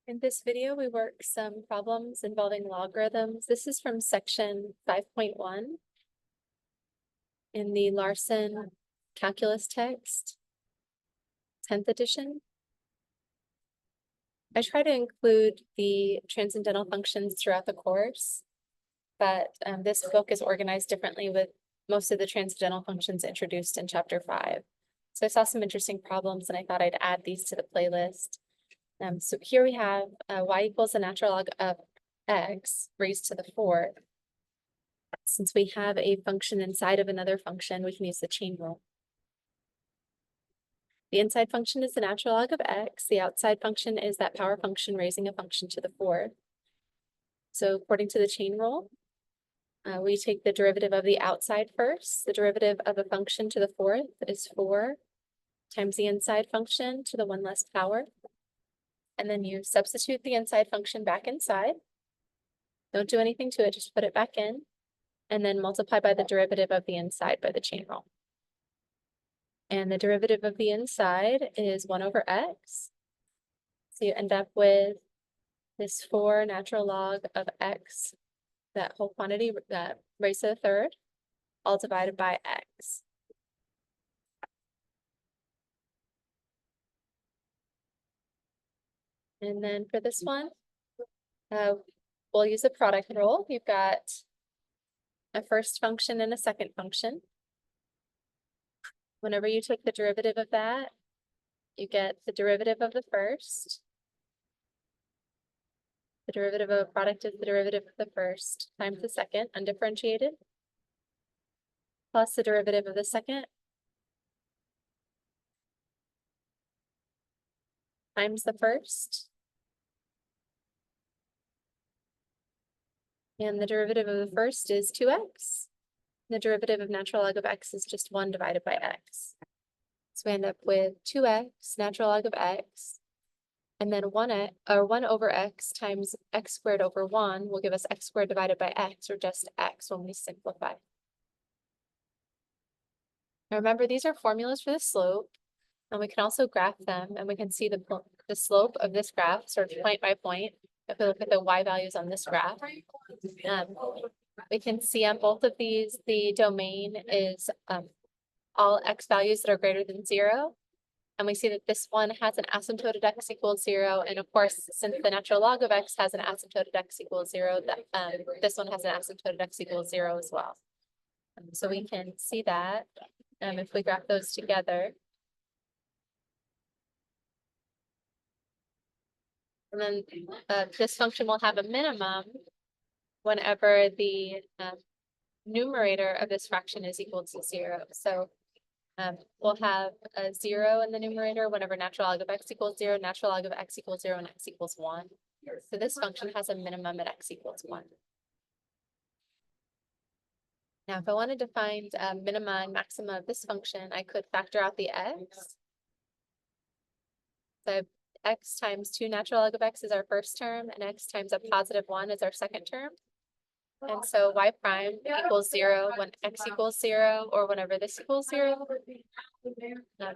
In this video, we work some problems involving logarithms. This is from section 5.1 in the Larson Calculus text, 10th edition. I try to include the transcendental functions throughout the course, but this book is organized differently with most of the transcendental functions introduced in chapter 5. So I saw some interesting problems and I thought I'd add these to the playlist. So here we have y equals the natural log of x raised to the 4th. Since we have a function inside of another function, we can use the chain rule. The inside function is the natural log of x. The outside function is that power function raising a function to the 4th. So according to the chain rule, we take the derivative of the outside first. The derivative of a function to the 4th is 4 times the inside function to the 1 less power. And then you substitute the inside function back inside. Don't do anything to it, just put it back in. And then multiply by the derivative of the inside by the chain rule. And the derivative of the inside is 1 over x. So you end up with this 4 natural log of x, that whole quantity, that raised to the 3rd, all divided by x. And then for this one, we'll use a product rule. You've got a first function and a second function. Whenever you take the derivative of that, you get the derivative of the first. The derivative of a product is the derivative of the first times the second, undifferentiated, plus the derivative of the second times the first. And the derivative of the first is 2x. The derivative of natural log of x is just 1 divided by x. So we end up with 2x natural log of x, and then 1 over x times x squared over 1 will give us x squared divided by x, or just x when we simplify. Now remember, these are formulas for the slope, and we can also graph them, and we can see the slope of this graph sort of point by point. If we look at the y values on this graph, we can see on both of these, the domain is all x values that are greater than 0. And we see that this one has an asymptote at x equals 0. And of course, since the natural log of x has an asymptote at x equals 0, that this one has an asymptote at x equals 0 as well. So we can see that if we graph those together. And then this function will have a minimum whenever the numerator of this fraction is equal to 0. So we'll have a 0 in the numerator whenever natural log of x equals 0, natural log of x equals 0, and x equals 1. So this function has a minimum at x equals 1. Now, if I wanted to find minima and maxima of this function, I could factor out the x. So x times 2 natural log of x is our first term, and x times a positive 1 is our second term. And so y prime equals 0 when x equals 0, or whenever this equals 0.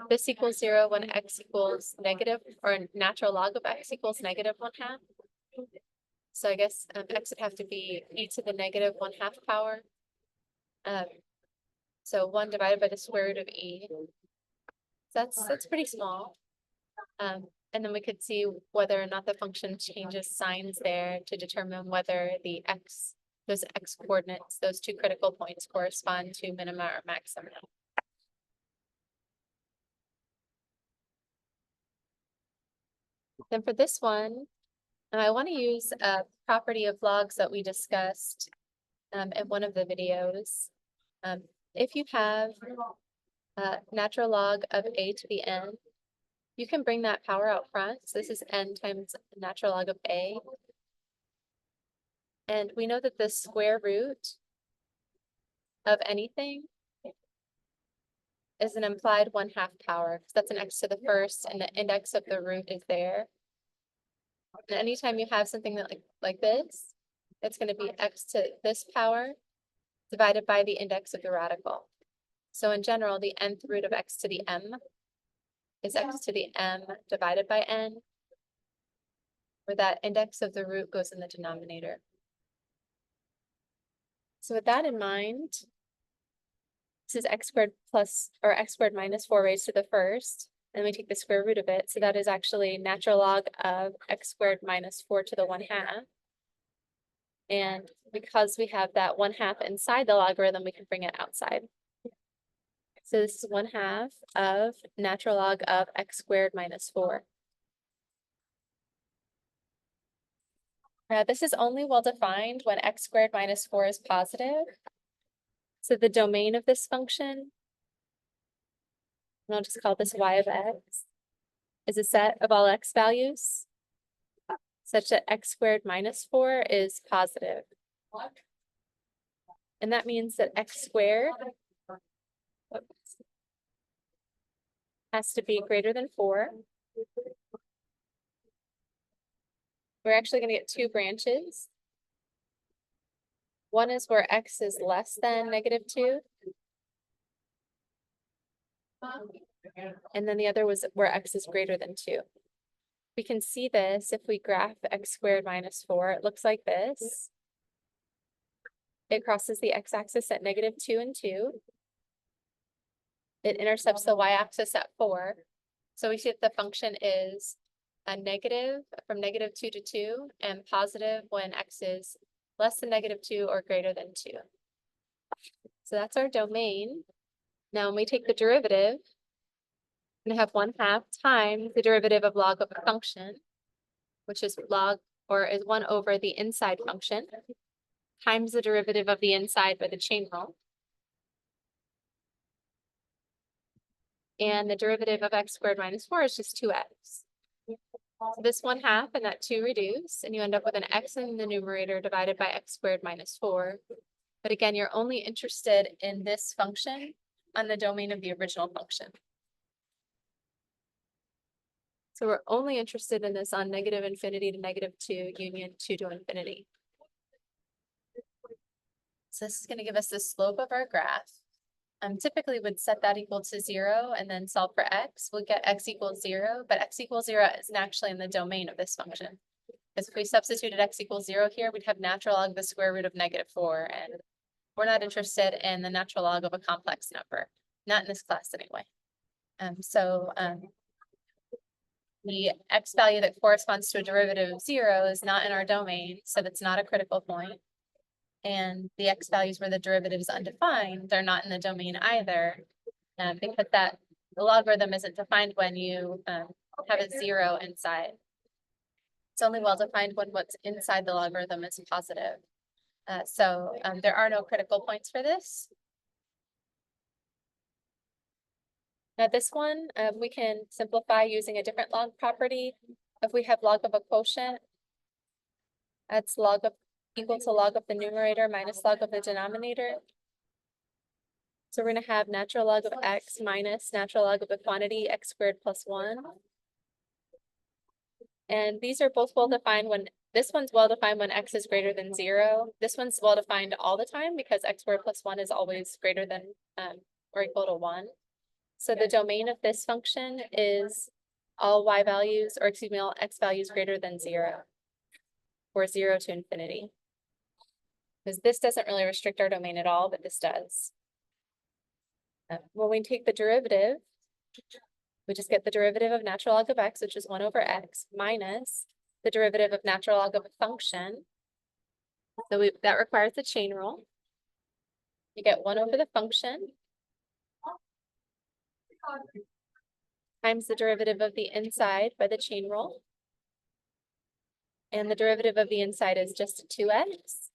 This equals 0 when x equals negative, or natural log of x equals negative 1/2. So I guess x would have to be e to the negative 1/2 power. So 1 divided by the square root of e. So that's pretty small. And then we could see whether or not the function changes signs there to determine whether the those x coordinates, those two critical points, correspond to minima or maxima. Then for this one, I want to use a property of logs that we discussed in one of the videos. If you have a natural log of a to the n, you can bring that power out front. So this is n times natural log of a. And we know that the square root of anything is an implied 1/2 power, because that's an x to the first and the index of the root is there. And anytime you have something that like this, it's going to be x to this power divided by the index of the radical. So in general, the nth root of x to the m is x to the m divided by n, where that index of the root goes in the denominator. So with that in mind, this is x squared plus, or x squared minus 4 raised to the first, and we take the square root of it. So that is actually natural log of x squared minus 4 to the 1/2. And because we have that 1/2 inside the logarithm, we can bring it outside. So this is 1/2 of natural log of x squared minus 4. This is only well defined when x squared minus 4 is positive. So the domain of this function, and I'll just call this y of x, is a set of all x values such that x squared minus 4 is positive. And that means that x squared has to be greater than 4. We're actually going to get two branches. One is where x is less than -2. And then the other was where x is greater than 2. We can see this if we graph x squared minus 4. It looks like this. It crosses the x-axis at -2 and 2. It intercepts the y-axis at 4. So we see that the function is a negative from -2 to 2 and positive when x is less than -2 or greater than 2. So that's our domain. Now when we take the derivative, we're going to have 1/2 times the derivative of log of a function, which is log, or is 1 over the inside function, times the derivative of the inside by the chain rule. And the derivative of x squared minus 4 is just 2x. So this 1/2 and that 2 reduce, and you end up with an x in the numerator divided by x squared minus 4. But again, you're only interested in this function on the domain of the original function. So we're only interested in this on -∞ to -2 union 2 to infinity. So this is going to give us the slope of our graph. Typically would set that equal to 0 and then solve for x. We'll get x equals 0, but x equals 0 isn't actually in the domain of this function. Because if we substituted x equals 0 here, we'd have natural log the square root of -4, and we're not interested in the natural log of a complex number, not in this class anyway. The x value that corresponds to a derivative of 0 is not in our domain, so that's not a critical point. And the x values where the derivative is undefined, they're not in the domain either, because the logarithm isn't defined when you have a 0 inside. It's only well defined when what's inside the logarithm is positive. There are no critical points for this. Now this one, we can simplify using a different log property. If we have log of a quotient, that's equal to log of the numerator minus log of the denominator. So we're going to have natural log of x minus natural log of a quantity, x squared plus 1. And these are both well defined when, this one's well defined when x is greater than 0. This one's well defined all the time because x squared plus 1 is always greater than or equal to 1. So the domain of this function is all y values, or excuse me, all x values greater than 0, or 0 to infinity. Because this doesn't really restrict our domain at all, but this does. When we take the derivative, we just get the derivative of natural log of x, which is 1 over x, minus the derivative of natural log of a function. So that requires the chain rule. You get 1 over the function times the derivative of the inside by the chain rule. And the derivative of the inside is just 2x.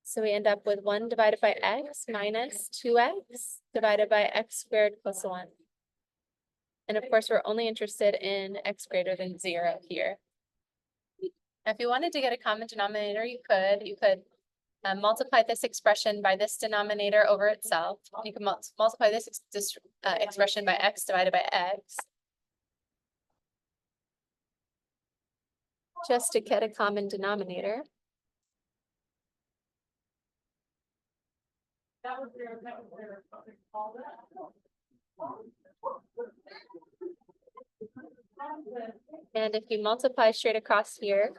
So we end up with 1 divided by x minus 2x divided by x squared plus 1. And of course, we're only interested in x greater than 0 here. Now, if you wanted to get a common denominator, you could multiply this expression by this denominator over itself. You can multiply this expression by x divided by x. Just to get a common denominator. And if you multiply straight across here,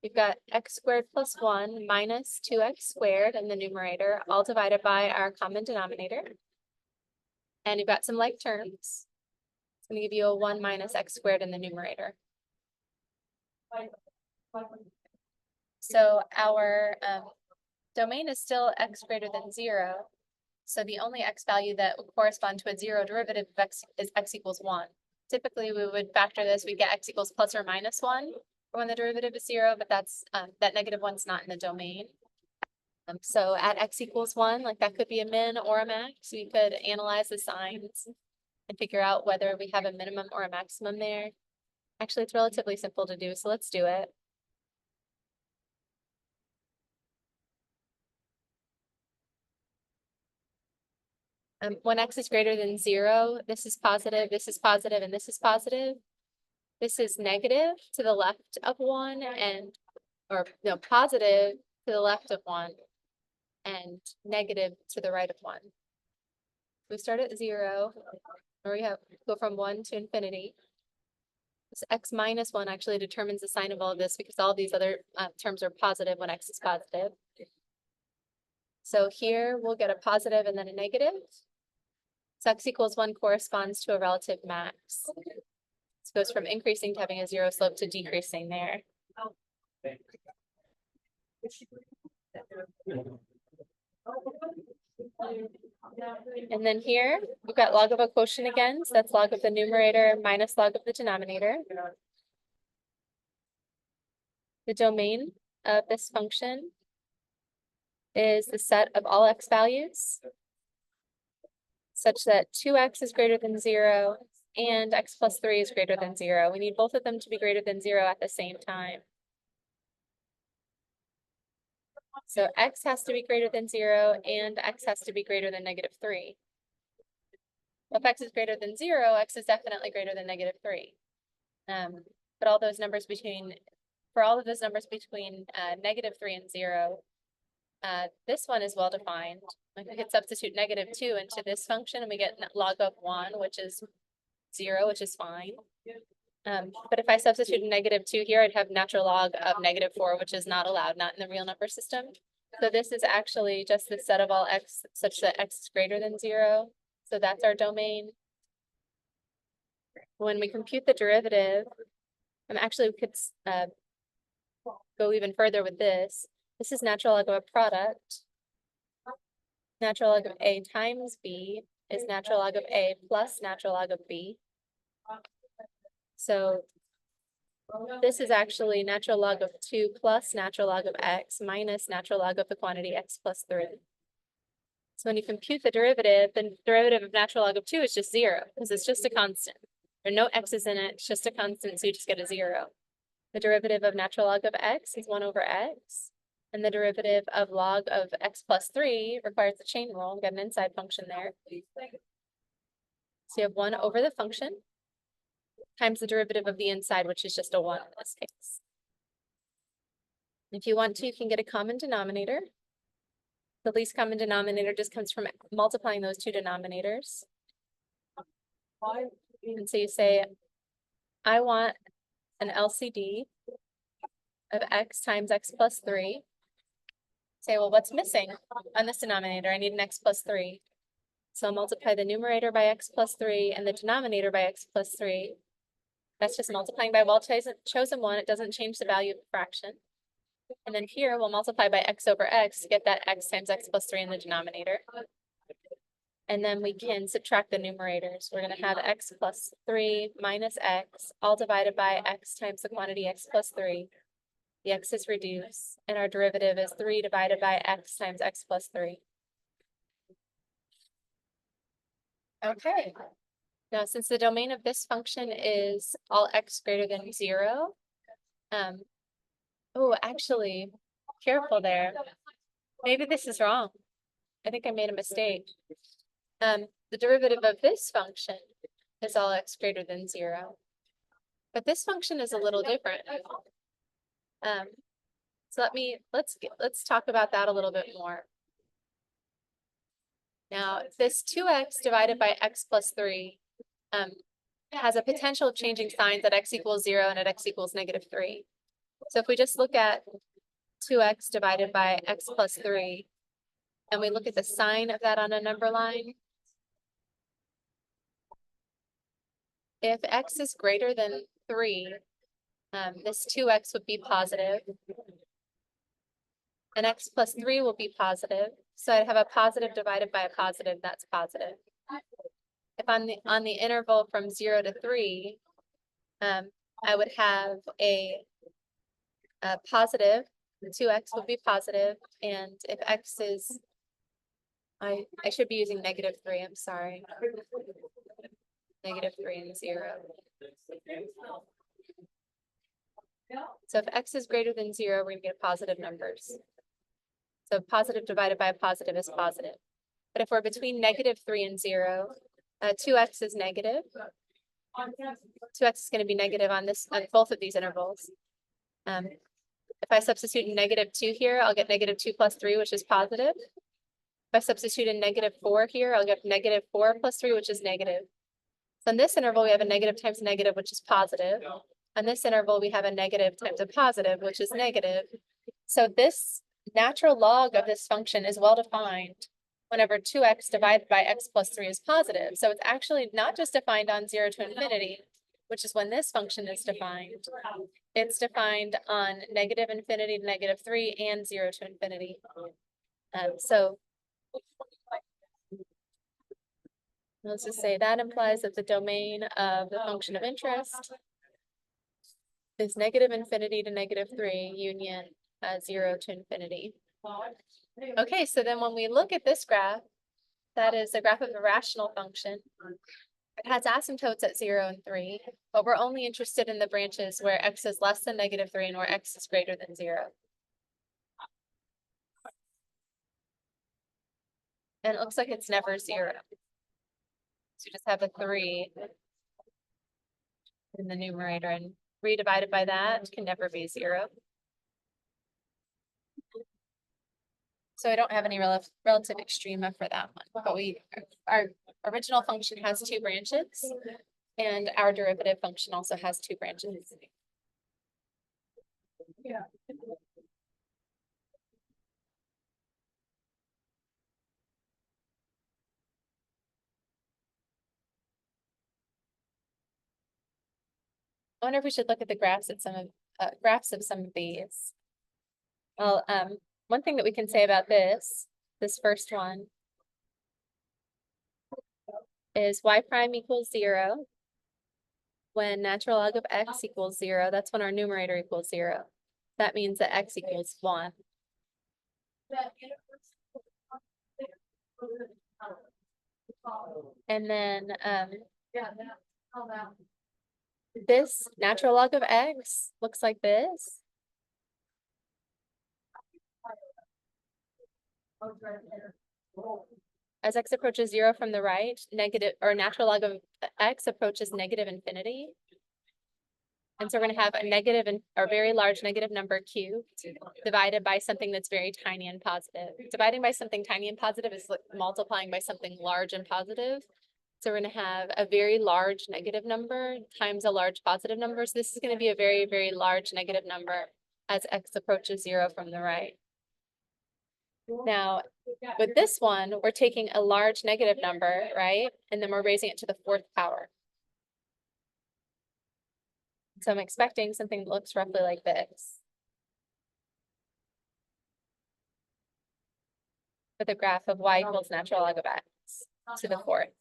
we've got x squared plus 1 minus 2x squared in the numerator, all divided by our common denominator. And you've got some like terms. It's going to give you a 1 minus x squared in the numerator. So our domain is still x greater than 0. So the only x value that would correspond to a 0 derivative of x is x equals 1. Typically, we would factor this, we get x equals plus or minus 1 when the derivative is 0, but that's that negative 1's not in the domain. So at x equals 1, like that could be a min or a max. We could analyze the signs and figure out whether we have a minimum or a maximum there. Actually, it's relatively simple to do, so let's do it. When x is greater than 0, this is positive, and this is positive. This is negative to the left of 1 and, or no, positive to the left of 1 and negative to the right of 1. We start at 0, or we have go from 1 to infinity. This x minus 1 actually determines the sign of all of this because all of these other terms are positive when x is positive. So here we'll get a positive and then a negative. So x equals 1 corresponds to a relative max. This goes from increasing to having a 0 slope to decreasing there. And then here, we've got log of a quotient again, so that's log of the numerator minus log of the denominator. The domain of this function is the set of all x values, such that 2x is greater than 0 and x plus 3 is greater than 0. We need both of them to be greater than 0 at the same time. So x has to be greater than 0 and x has to be greater than negative 3. If x is greater than 0, x is definitely greater than negative 3. But all those numbers between, for all of those numbers between negative 3 and 0, this one is well defined. Like we could substitute negative 2 into this function and we get log of 1, which is 0, which is fine. But if I substitute a negative 2 here, I'd have natural log of negative 4, which is not allowed, not in the real number system. So this is actually just the set of all x such that x is greater than 0. So that's our domain. When we compute the derivative, actually we could go even further with this. This is natural log of a product. Natural log of a times b is natural log of a plus natural log of b. So this is actually natural log of 2 plus natural log of x minus natural log of the quantity x plus 3. So when you compute the derivative of natural log of 2 is just 0 because it's just a constant. There are no x's in it, it's just a constant, so you just get a 0. The derivative of natural log of x is 1 over x. And the derivative of log of x plus 3 requires the chain rule. Get an inside function there. So you have 1 over the function times the derivative of the inside, which is just a 1 in this case. If you want to, you can get a common denominator. The least common denominator just comes from multiplying those two denominators. And so you say, I want an LCD of x times x plus 3. Say, well, what's missing on this denominator? I need an x plus 3. So I'll multiply the numerator by x plus 3 and the denominator by x plus 3. That's just multiplying by well-chosen 1. It doesn't change the value of the fraction. And then here we'll multiply by x over x to get that x times x plus 3 in the denominator. And then we can subtract the numerators. We're going to have x plus 3 minus x, all divided by x times the quantity x plus 3. The x is reduced, and our derivative is 3 divided by x times x plus 3. Okay. Now, since the domain of this function is all x greater than 0, oh, actually, careful there. Maybe this is wrong. I think I made a mistake. The derivative of this function is all x greater than 0. But this function is a little different. So let's talk about that a little bit more. Now, this 2x divided by x plus 3, has a potential of changing signs at x equals 0 and at x equals -3. So if we just look at 2x divided by x plus 3, and we look at the sign of that on a number line, if x is greater than 3, this 2x would be positive, and x plus 3 will be positive. So I'd have a positive divided by a positive, that's positive. If on the interval from 0 to 3, I would have a positive, the 2x would be positive, and if x is, I should be using -3, I'm sorry. -3 and 0. So if x is greater than 0, we're gonna get positive numbers. So positive divided by a positive is positive. But if we're between -3 and 0, 2x is negative. 2x is going to be negative on both of these intervals. If I substitute -2 here, I'll get -2 plus 3, which is positive. If I substitute in -4 here, I'll get -4 plus 3, which is negative. So in this interval, we have a negative times negative, which is positive. On this interval, we have a negative times a positive, which is negative. So this natural log of this function is well defined whenever 2x divided by x plus 3 is positive. So it's actually not just defined on 0 to infinity, which is when this function is defined. It's defined on -infinity to -3 and 0 to infinity. So let's just say that implies that the domain of the function of interest is -infinity to -3 union 0 to infinity. Okay, so then when we look at this graph, that is a graph of a rational function. It has asymptotes at 0 and 3, but we're only interested in the branches where x is less than -3 and where x is greater than 0. And it looks like it's never 0. So you just have a 3 in the numerator, and 3 divided by that can never be 0. So I don't have any relative extrema for that one, but our original function has 2 branches, and our derivative function also has 2 branches. Yeah. I wonder if we should look at the graphs of some of these. Well, one thing that we can say about this first one is y prime equals 0 when natural log of x equals 0. That's when our numerator equals 0. That means that x equals 1. And then this natural log of x looks like this. As x approaches 0 from the right, natural log of x approaches -infinity. And so we're going to have a very large negative number cubed divided by something that's very tiny and positive. Dividing by something tiny and positive is like multiplying by something large and positive. So we're going to have a very large negative number times a large positive number. So this is going to be a very, very large negative number as x approaches 0 from the right. Now, with this one, we're taking a large negative number, right? And then we're raising it to the 4th power. So I'm expecting something that looks roughly like this, with a graph of y equals natural log of x to the 4th.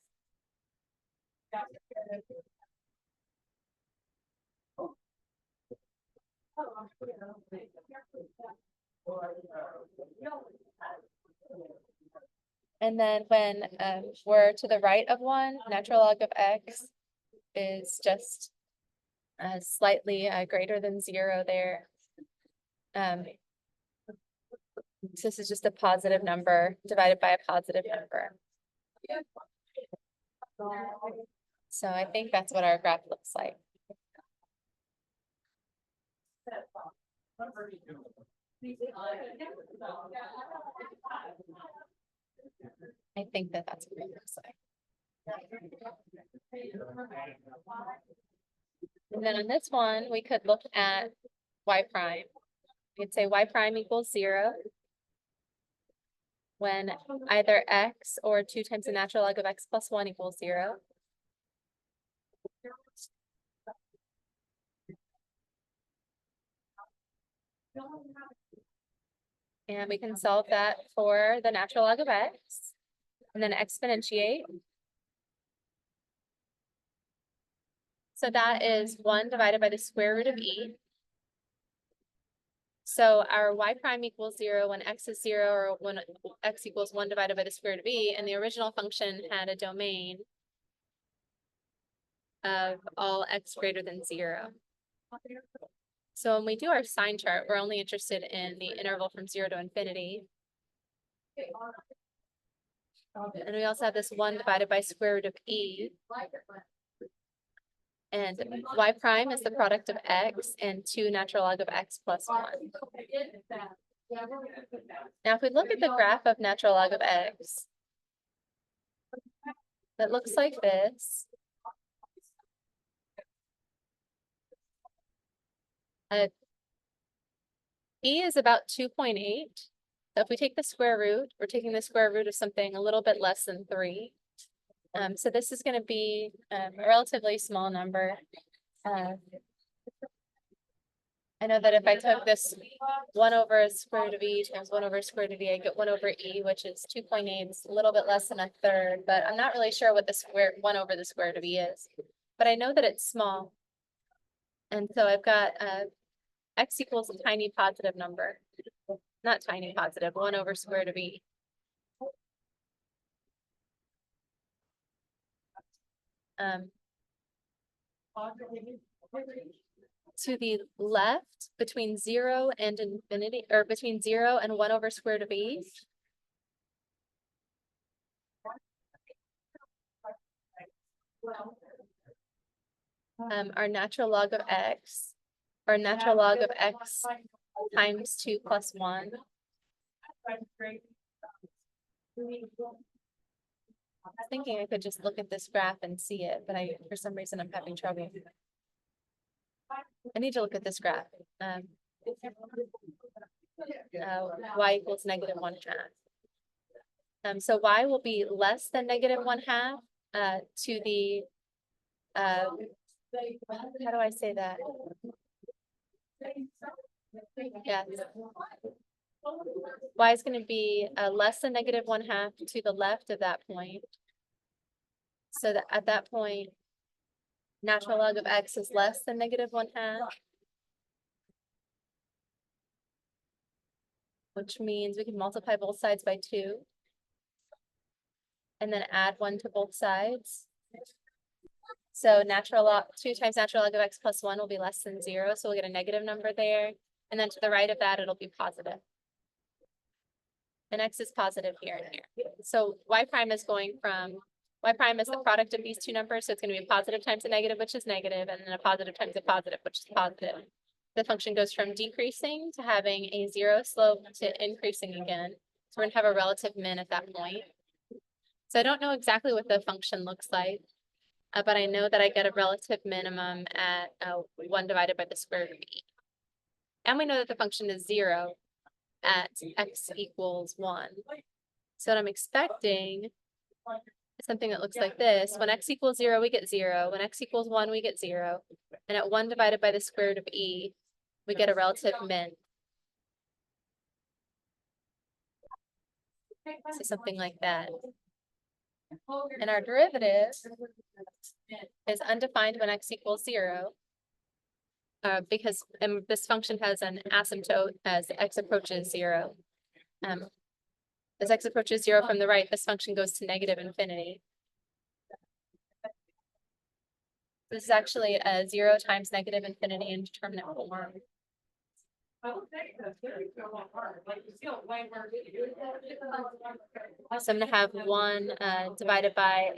And then when we're to the right of 1, natural log of x is just slightly greater than 0 there. So this is just a positive number divided by a positive number. So I think that's what our graph looks like. I think that that's what it looks like. And then on this one, we could look at y prime. We could say y prime equals 0 when either x or 2 times the natural log of x plus 1 equals 0. And we can solve that for the natural log of x and then exponentiate. So that is 1 divided by the square root of e. So our y prime equals 0 when x is 0 or when x equals 1 divided by the square root of e, and the original function had a domain of all x greater than 0. So when we do our sign chart, we're only interested in the interval from 0 to infinity. And we also have this 1 divided by square root of e. And y prime is the product of x and 2 natural log of x plus 1. Now, if we look at the graph of natural log of x, it looks like this. E is about 2.8. So if we take the square root, we're taking the square root of something a little bit less than 3. So this is going to be a relatively small number. I know that if I took this 1 over square root of e times 1 over square root of e, I get 1 over e, which is 2.8. It's a little bit less than a third, but I'm not really sure what the 1 over the square root of e is. But I know that it's small. And so I've got x equals a tiny positive number. Not tiny positive, 1 over square root of e. To the left, between 0 and infinity, or between 0 and 1 over square root of e, our natural log of x, or natural log of x times 2 plus 1. I was thinking I could just look at this graph and see it, but for some reason, I'm having trouble. I need to look at this graph. Y equals negative 1/2. So y will be less than negative 1/2 to the, how do I say that? Yes. Y is going to be less than negative 1/2 to the left of that point. So that at that point, natural log of x is less than negative 1/2. Which means we can multiply both sides by 2. And then add 1 to both sides. So 2 times natural log of x plus 1 will be less than 0. So we'll get a negative number there. And then to the right of that, it'll be positive. And x is positive here and here. So y prime is going from, y prime is the product of these two numbers. So it's going to be a positive times a negative, which is negative, and then a positive times a positive, which is positive. The function goes from decreasing to having a 0 slope to increasing again. So we're going to have a relative min at that point. So I don't know exactly what the function looks like, but I know that I get a relative minimum at 1 divided by the square root of e. And we know that the function is 0 at x equals 1. So what I'm expecting is something that looks like this. When x equals 0, we get 0. When x equals 1, we get 0. And at 1 divided by the square root of e, we get a relative min. So something like that. And our derivative is undefined when x equals 0. Because this function has an asymptote as x approaches 0. As x approaches 0 from the right, this function goes to negative infinity. This is actually a 0 times negative infinity in determinate form. So I'm going to have 1 divided by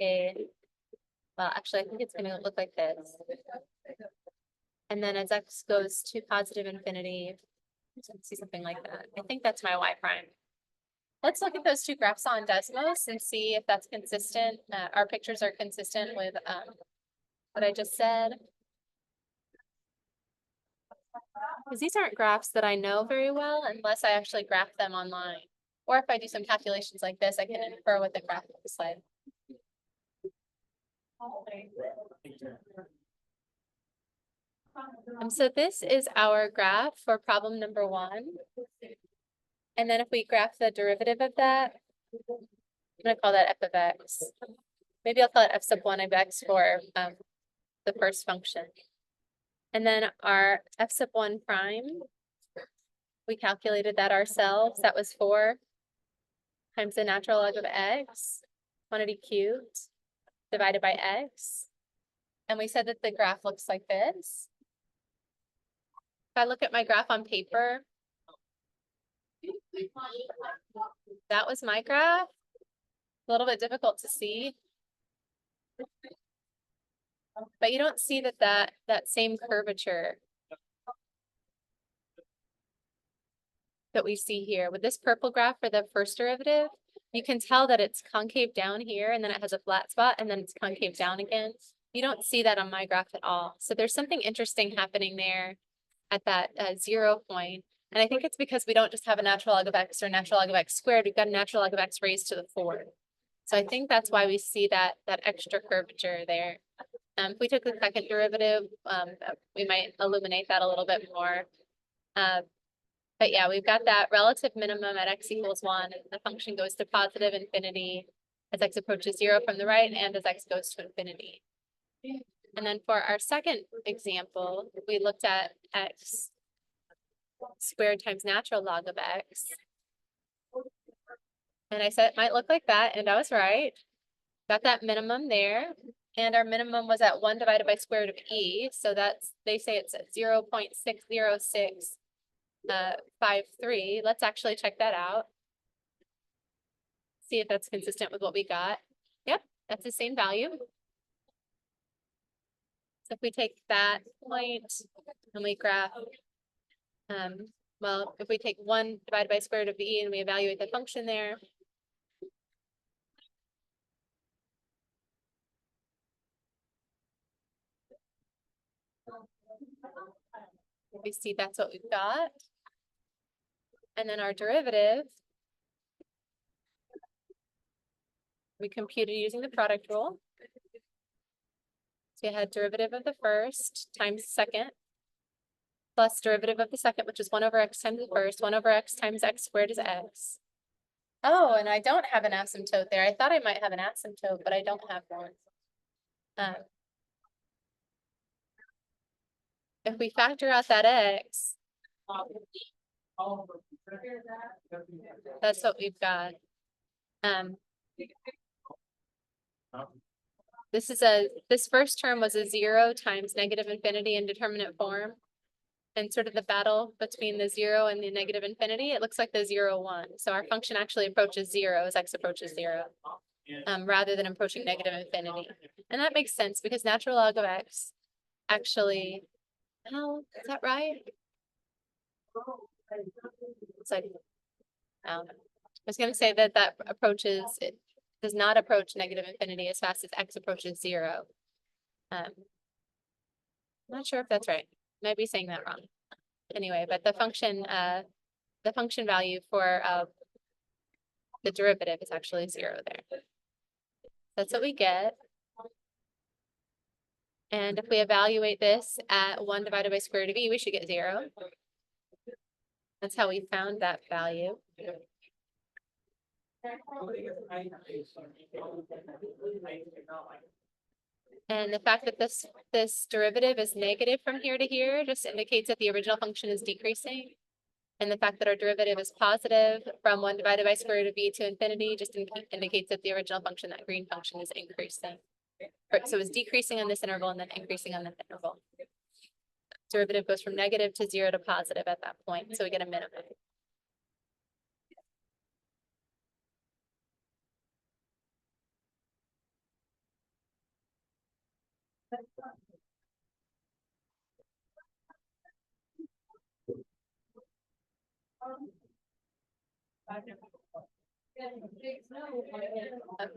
well, actually, I think it's going to look like this. And then as x goes to positive infinity, see something like that. I think that's my y prime. let's look at those two graphs on Desmos and see if that's consistent. Our pictures are consistent with what I just said. Because these aren't graphs that I know very well unless I actually graph them online. Or if I do some calculations like this, I can infer what the graph looks like. So this is our graph for problem number 1. And then if we graph the derivative of that, I'm going to call that f of x. Maybe I'll call it f sub 1 of x for the first function. And then our f sub 1 prime, we calculated that ourselves. That was 4 times the natural log of x, quantity cubed, divided by x. And we said that the graph looks like this. If I look at my graph on paper, that was my graph. A little bit difficult to see. But you don't see that same curvature that we see here. With this purple graph for the first derivative, you can tell that it's concave down here and then it has a flat spot and then it's concave down again. You don't see that on my graph at all. So there's something interesting happening there at that 0 point. And I think it's because we don't just have a natural log of x or natural log of x squared, we've got a natural log of x raised to the 4. So I think that's why we see that extra curvature there. If we took the second derivative, we might illuminate that a little bit more. But yeah, we've got that relative minimum at x equals 1, and the function goes to positive infinity as x approaches 0 from the right and as x goes to infinity. And then for our second example, we looked at x squared times natural log of x. And I said it might look like that, and I was right. Got that minimum there. And our minimum was at 1 divided by square root of e. So that's, they say it's at 0.60653. Let's actually check that out. See if that's consistent with what we got. Yep, that's the same value. So if we take that point and we graph, well, if we take 1 divided by square root of e and we evaluate the function there, we see that's what we've got. And then our derivative, we computed using the product rule. So we had derivative of the first times the second, plus derivative of the second, which is 1 over x times the first. 1 over x times x squared is x. Oh, and I don't have an asymptote there. I thought I might have an asymptote, but I don't have one. If we factor out that x, that's what we've got. This first term was a 0 times negative infinity in determinate form. And sort of the battle between the 0 and the negative infinity, it looks like the 0, 1. So our function actually approaches 0 as x approaches 0, rather than approaching negative infinity. And that makes sense because natural log of x actually, oh, is that right? It's like, I was going to say that approaches, it does not approach negative infinity as fast as x approaches 0. I'm not sure if that's right. Might be saying that wrong. Anyway, but the function value for the derivative is actually 0 there. That's what we get. And if we evaluate this at 1 divided by square root of e, we should get 0. That's how we found that value. And the fact that this derivative is negative from here to here just indicates that the original function is decreasing. And the fact that our derivative is positive from 1 divided by square root of e to infinity just indicates that the original function, that green function, is increasing. So it's decreasing on this interval and then increasing on this interval. Derivative goes from negative to 0 to positive at that point. So we get a minimum.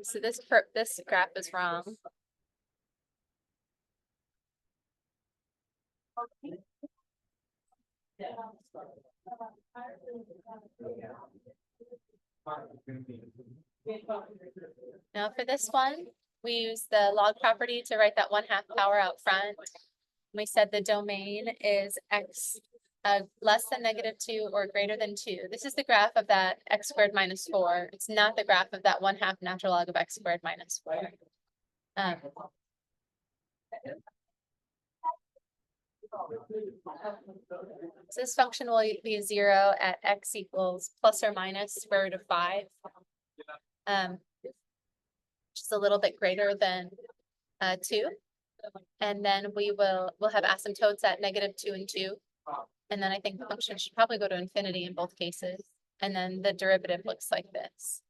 So this graph is wrong. Now for this one, we use the log property to write that 1/2 power out front. We said the domain is x less than -2 or greater than 2. This is the graph of that x squared minus 4. It's not the graph of that 1/2 natural log of x squared minus 4. So this function will be 0 at x equals plus or minus square root of 5. Which is a little bit greater than 2. And then we'll have asymptotes at -2 and 2. And then I think the function should probably go to infinity in both cases. And then the derivative looks like this.